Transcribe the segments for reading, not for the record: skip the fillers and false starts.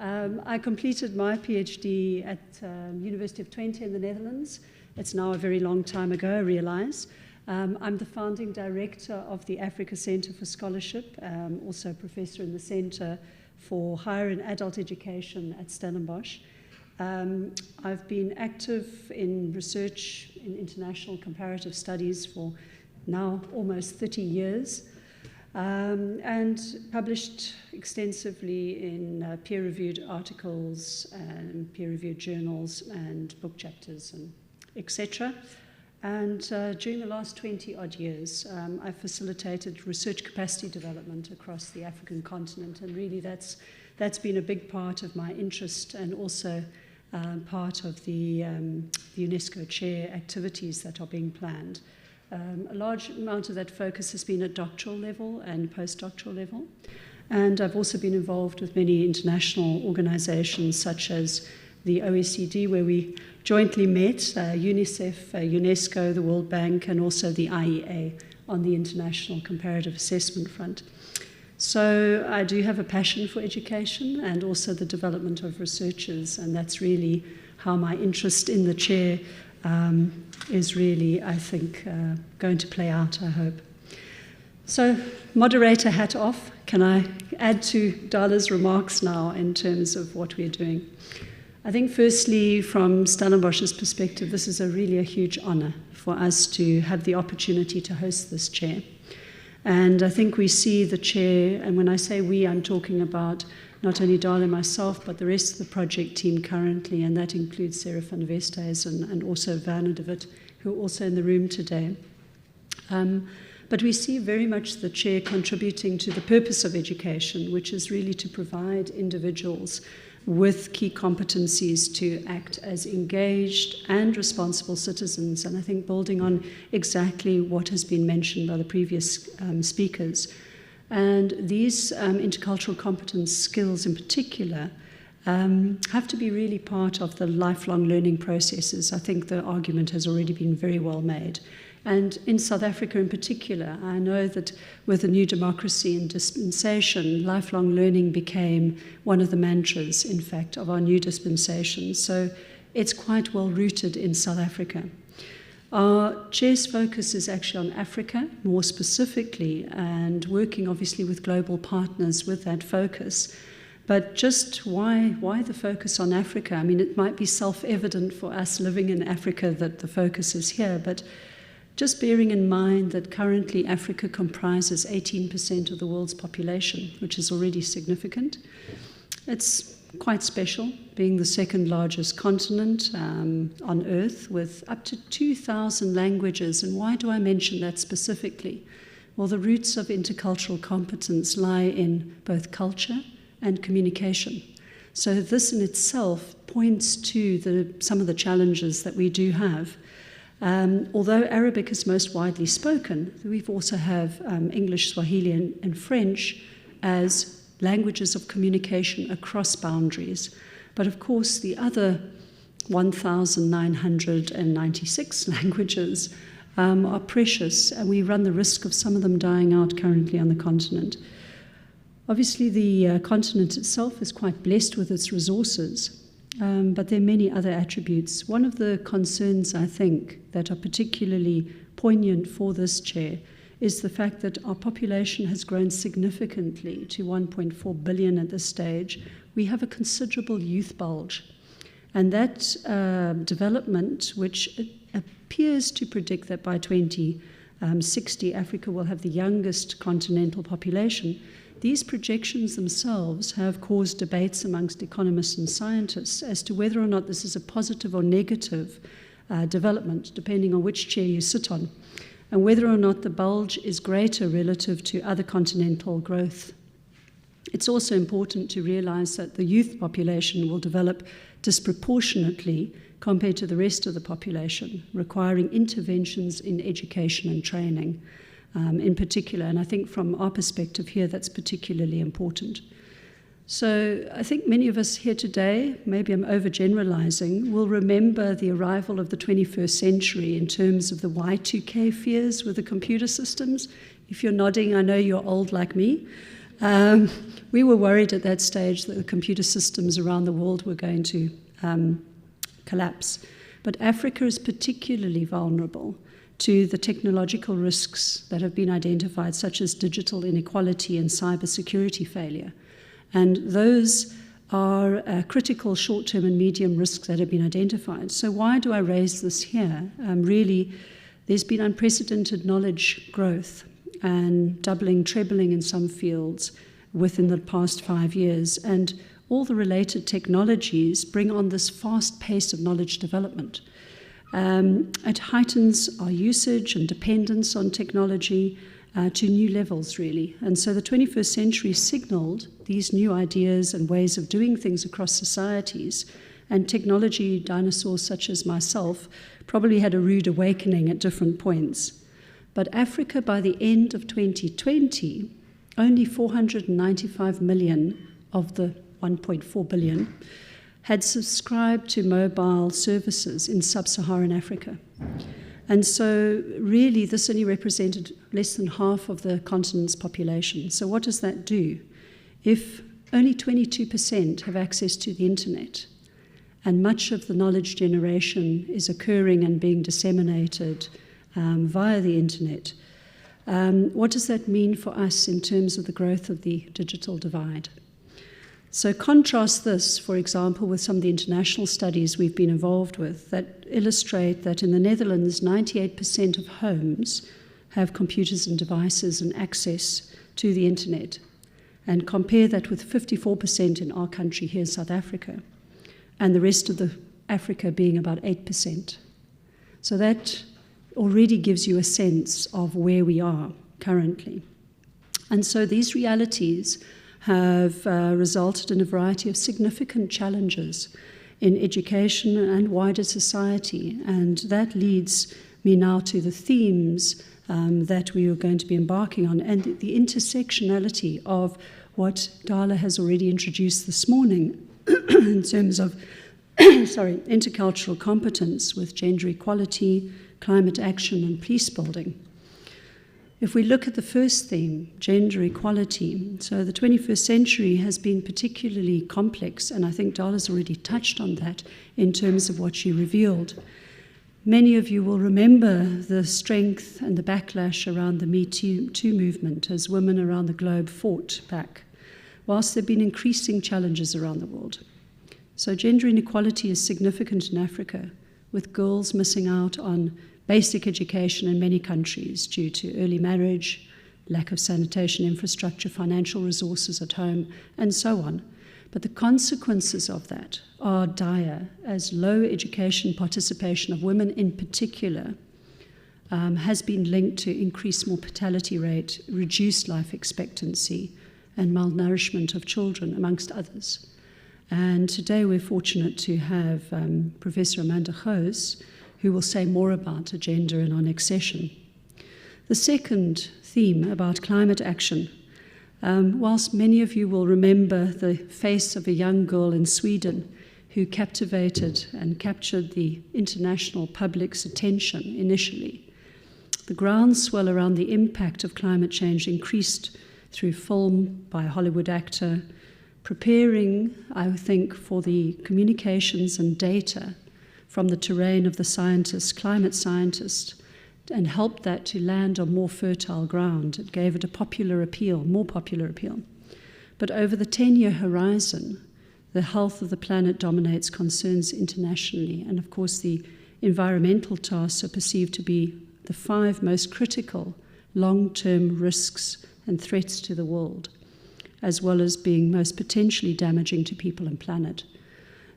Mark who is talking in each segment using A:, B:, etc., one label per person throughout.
A: I completed my PhD at University of Twente in the Netherlands. It's now a very long time ago, I realize. I'm the founding director of the Africa Center for Scholarship, also a professor in the Center for Higher and Adult Education at Stellenbosch. I've been active in research in international comparative studies for now almost 30 years, and published extensively in peer-reviewed articles and peer-reviewed journals and book chapters and etc. And during the last 20-odd years, I've facilitated research capacity development across the African continent, and really that's been a big part of my interest and also part of the UNESCO chair activities that are being planned. A large amount of that focus has been at doctoral level and postdoctoral level, and I've also been involved with many international organizations such as the OECD, where we jointly met, UNICEF, UNESCO, the World Bank, and also the IEA on the international comparative assessment front. So I do have a passion for education and also the development of researchers, and that's really how my interest in the chair is really, I think, going to play out, I hope. So, moderator hat off. Can I add to Dala's remarks now in terms of what we're doing? I think firstly, from Stellenbosch's perspective, this is really a huge honor for us to have the opportunity to host this chair. And I think we see the chair, and when I say we, I'm talking about not only Dala and myself, but the rest of the project team currently, and that includes Sarah van Westhuis and also Werner de Wit, who are also in the room today. But we see very much the chair contributing to the purpose of education, which is really to provide individuals with key competencies to act as engaged and responsible citizens. And I think building on exactly what has been mentioned by the previous speakers. And these intercultural competence skills in particular have to be really part of the lifelong learning processes. I think the argument has already been very well made. And in South Africa in particular, I know that with the new democracy and dispensation, lifelong learning became one of the mantras, in fact, of our new dispensation. So it's quite well rooted in South Africa. Our chair's focus is actually on Africa, more specifically, and working obviously with global partners with that focus. But just why the focus on Africa? I mean, it might be self-evident for us living in Africa that the focus is here, but just bearing in mind that currently Africa comprises 18% of the world's population, which is already significant. It's quite special, being the second largest continent on Earth, with up to 2,000 languages. And why do I mention that specifically? Well, the roots of intercultural competence lie in both culture and communication. So this in itself points to some of the challenges that we do have. Although Arabic is most widely spoken, we also have English, Swahili, and French as languages of communication across boundaries. But of course, the other 1,996 languages are precious, and we run the risk of some of them dying out currently on the continent. Obviously, the continent itself is quite blessed with its resources. But there are many other attributes. One of the concerns, I think, that are particularly poignant for this chair is the fact that our population has grown significantly to 1.4 billion at this stage. We have a considerable youth bulge. And that development, which appears to predict that by 2060, Africa will have the youngest continental population, these projections themselves have caused debates amongst economists and scientists as to whether or not this is a positive or negative development, depending on which chair you sit on, and whether or not the bulge is greater relative to other continental growth. It's also important to realize that the youth population will develop disproportionately compared to the rest of the population, requiring interventions in education and training. In particular, and I think from our perspective here, that's particularly important. So I think many of us here today, maybe I'm overgeneralizing, will remember the arrival of the 21st century in terms of the Y2K fears with the computer systems. If you're nodding, I know you're old like me. We were worried at that stage that the computer systems around the world were going to collapse. But Africa is particularly vulnerable to the technological risks that have been identified, such as digital inequality and cybersecurity failure. And those are critical short-term and medium risks that have been identified. So why do I raise this here? Really, there's been unprecedented knowledge growth and doubling, trebling in some fields within the past 5 years. And all the related technologies bring on this fast pace of knowledge development. It heightens our usage and dependence on technology to new levels, really. And so the 21st century signaled these new ideas and ways of doing things across societies. And technology dinosaurs such as myself probably had a rude awakening at different points. But Africa, by the end of 2020, only 495 million of the 1.4 billion had subscribed to mobile services in sub-Saharan Africa. And so really this only represented less than half of the continent's population. So what does that do? If only 22% have access to the internet, and much of the knowledge generation is occurring and being disseminated via the internet, what does that mean for us in terms of the growth of the digital divide? So contrast this, for example, with some of the international studies we've been involved with that illustrate that in the Netherlands, 98% of homes have computers and devices and access to the internet. And compare that with 54% in our country here in South Africa, and the rest of the Africa being about 8%. So that already gives you a sense of where we are currently. And so these realities have resulted in a variety of significant challenges in education and wider society. And that leads me now to the themes that we are going to be embarking on, and the intersectionality of what Dala has already introduced this morning in terms of intercultural competence with gender equality, climate action, and peace building. If we look at the first theme, gender equality, so the 21st century has been particularly complex, and I think Dala's already touched on that in terms of what she revealed. Many of you will remember the strength and the backlash around the Me Too movement as women around the globe fought back, whilst there have been increasing challenges around the world. So gender inequality is significant in Africa, with girls missing out on basic education in many countries due to early marriage, lack of sanitation infrastructure, financial resources at home, and so on. But the consequences of that are dire, as low education participation of women in particular has been linked to increased mortality rate, reduced life expectancy, and malnourishment of children, amongst others. And today we're fortunate to have Professor Amanda Goos, who will say more about agenda in our next session. The second theme about climate action. Whilst many of you will remember the face of a young girl in Sweden who captivated and captured the international public's attention initially, the groundswell around the impact of climate change increased through film by a Hollywood actor, preparing, I think, for the communications and data from the terrain of the scientist, climate scientist, and helped that to land on more fertile ground. It gave it a popular appeal, more popular appeal. But over the 10-year horizon, the health of the planet dominates concerns internationally. And of course, the environmental tasks are perceived to be the 5 most critical long-term risks and threats to the world, as well as being most potentially damaging to people and planet.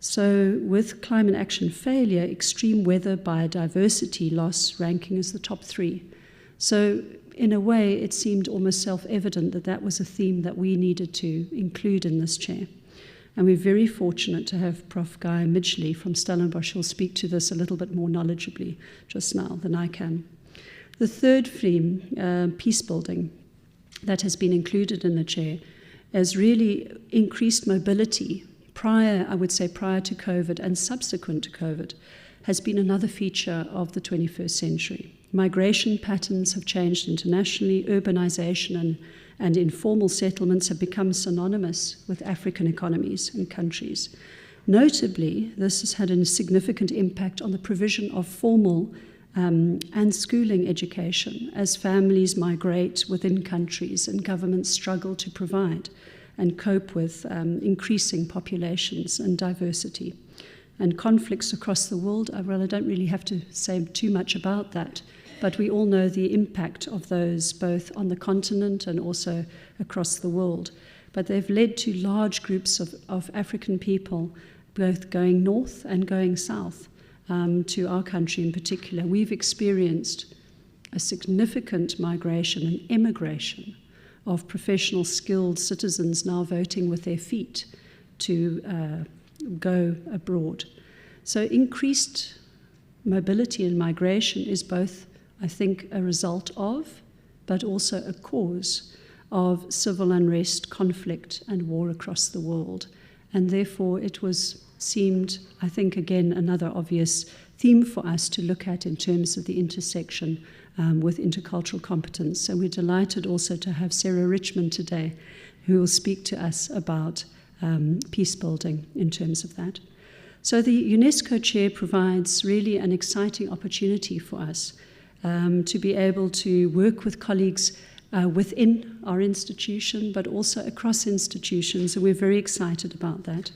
A: So with climate action failure, extreme weather, biodiversity loss ranking as the top 3. So in a way, it seemed almost self-evident that that was a theme that we needed to include in this chair. And we're very fortunate to have Prof. Guy Midgley from Stellenbosch who'll speak to this a little bit more knowledgeably just now than I can. The third theme, peace building, that has been included in the chair, has really increased mobility prior to COVID and subsequent to COVID, has been another feature of the 21st century. Migration patterns have changed internationally, urbanization and informal settlements have become synonymous with African economies and countries. Notably, this has had a significant impact on the provision of formal and schooling education as families migrate within countries and governments struggle to provide and cope with increasing populations and diversity. And conflicts across the world, well, I don't really have to say too much about that, but we all know the impact of those both on the continent and also across the world. But they've led to large groups of African people both going north and going south. To our country in particular. We've experienced a significant migration and immigration of professional, skilled citizens now voting with their feet to go abroad. So increased mobility and migration is both, I think, a result of, but also a cause of civil unrest, conflict, and war across the world. And therefore it seemed, I think, again, another obvious theme for us to look at in terms of the intersection with intercultural competence. And we're delighted also to have Sarah Richmond today, who will speak to us about peace building in terms of that. So the UNESCO Chair provides really an exciting opportunity for us to be able to work with colleagues within our institution, but also across institutions, and we're very excited about that.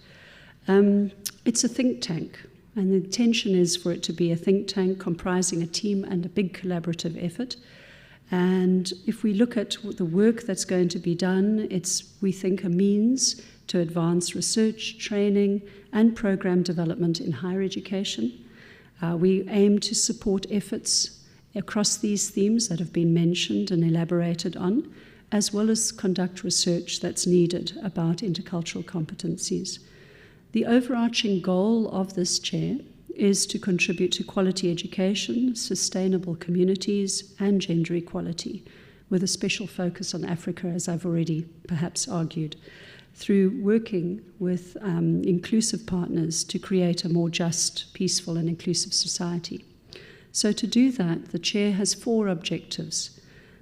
A: It's a think tank, and the intention is for it to be a think tank comprising a team and a big collaborative effort. And if we look at the work that's going to be done, it's, we think, a means to advance research, training, and program development in higher education. We aim to support efforts across these themes that have been mentioned and elaborated on, as well as conduct research that's needed about intercultural competencies. The overarching goal of this chair is to contribute to quality education, sustainable communities, and gender equality, with a special focus on Africa, as I've already perhaps argued, through working with inclusive partners to create a more just, peaceful, and inclusive society. So to do that, the chair has 4 objectives.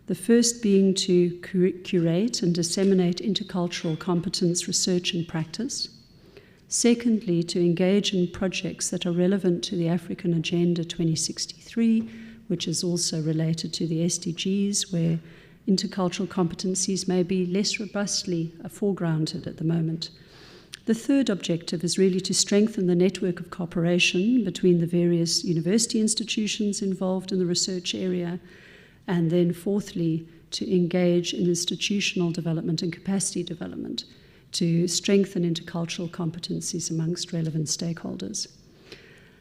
A: The first being to curate and disseminate intercultural competence research and practice. Secondly, to engage in projects that are relevant to the African Agenda 2063, which is also related to the SDGs, where intercultural competencies may be less robustly foregrounded at the moment. The third objective is really to strengthen the network of cooperation between the various university institutions involved in the research area. And then fourthly, to engage in institutional development and capacity development to strengthen intercultural competencies amongst relevant stakeholders.